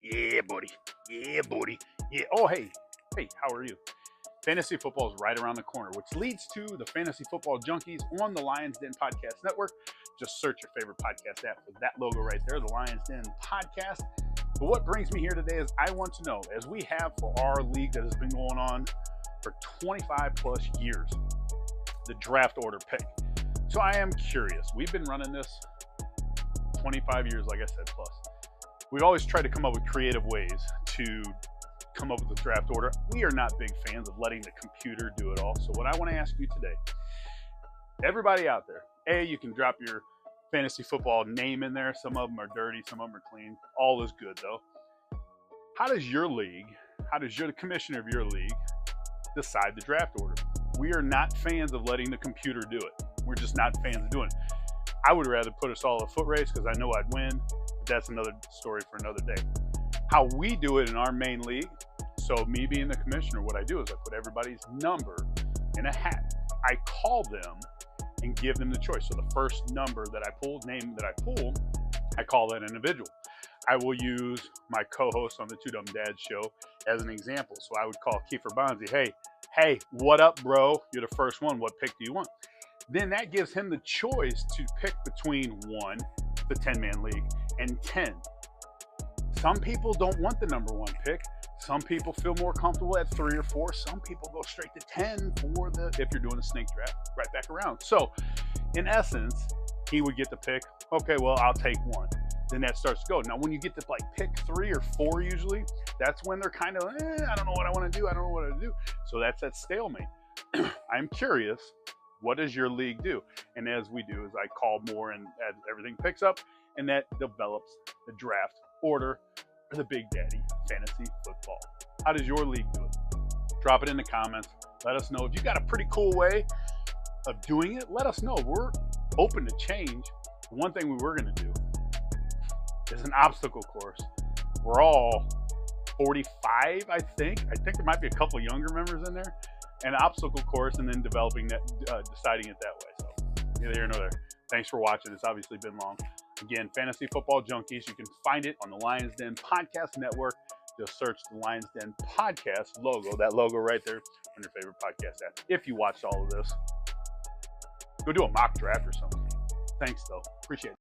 Yeah, buddy. Yeah, buddy. Yeah. Oh, hey, how are you? Fantasy football is right around the corner, which leads to the Fantasy Football Junkies on the Lions Den Podcast Network. Just search your favorite podcast app for that logo right there, the Lions Den Podcast. But what brings me here today is I want to know, as we have for our league that has been going on for 25 plus years, the draft order pick. So I am curious. We've been running this 25 years, like I said, plus. We've always tried to come up with creative ways to come up with the draft order. We are not big fans of letting the computer do it all. So what I want to ask you today, everybody out there, you can drop your fantasy football name in there. Some of them are dirty, some of them are clean. All is good though. How does the commissioner of your league decide the draft order? We are not fans of letting the computer do it. We're just not fans of doing it. I would rather put us all a foot race because I know I'd win, but that's another story for another day. How we do it in our main league, so me being the commissioner, what I do is I put everybody's number in a hat. I call them and give them the choice. So the first number that I pull, name that I pull, I call that individual. I will use my co-host on the Two Dumb Dads show as an example. So I would call Kiefer Bonzi, hey, what up, bro? You're the first one. What pick do you want? Then that gives him the choice to pick between 1, the 10-man league, and 10. Some people don't want the number 1 pick. Some people feel more comfortable at 3 or 4. Some people go straight to 10 for if you're doing a snake draft, right back around. So in essence, he would get the pick. Okay, well, I'll take 1. Then that starts to go. Now, when you get to pick 3 or 4 usually, that's when they're kind of, I don't know what I want to do. I don't know what to do. So that's that stalemate. I'm curious, what does your league do? And as we do, is I call more and as everything picks up, and that develops the draft order for the Big Daddy Fantasy Football. How does your league do it? Drop it in the comments. Let us know. If you got a pretty cool way of doing it, let us know. We're open to change. One thing we were going to do is an obstacle course. We're all 45, I think. I think there might be a couple younger members in there. An obstacle course, and then developing that, deciding it that way. So neither here nor there. Thanks for watching. It's obviously been long. Again, Fantasy Football Junkies. You can find it on the Lions Den Podcast Network. Just search the Lions Den Podcast logo, that logo right there on your favorite podcast app. If you watched all of this, go do a mock draft or something. Thanks, though. Appreciate it.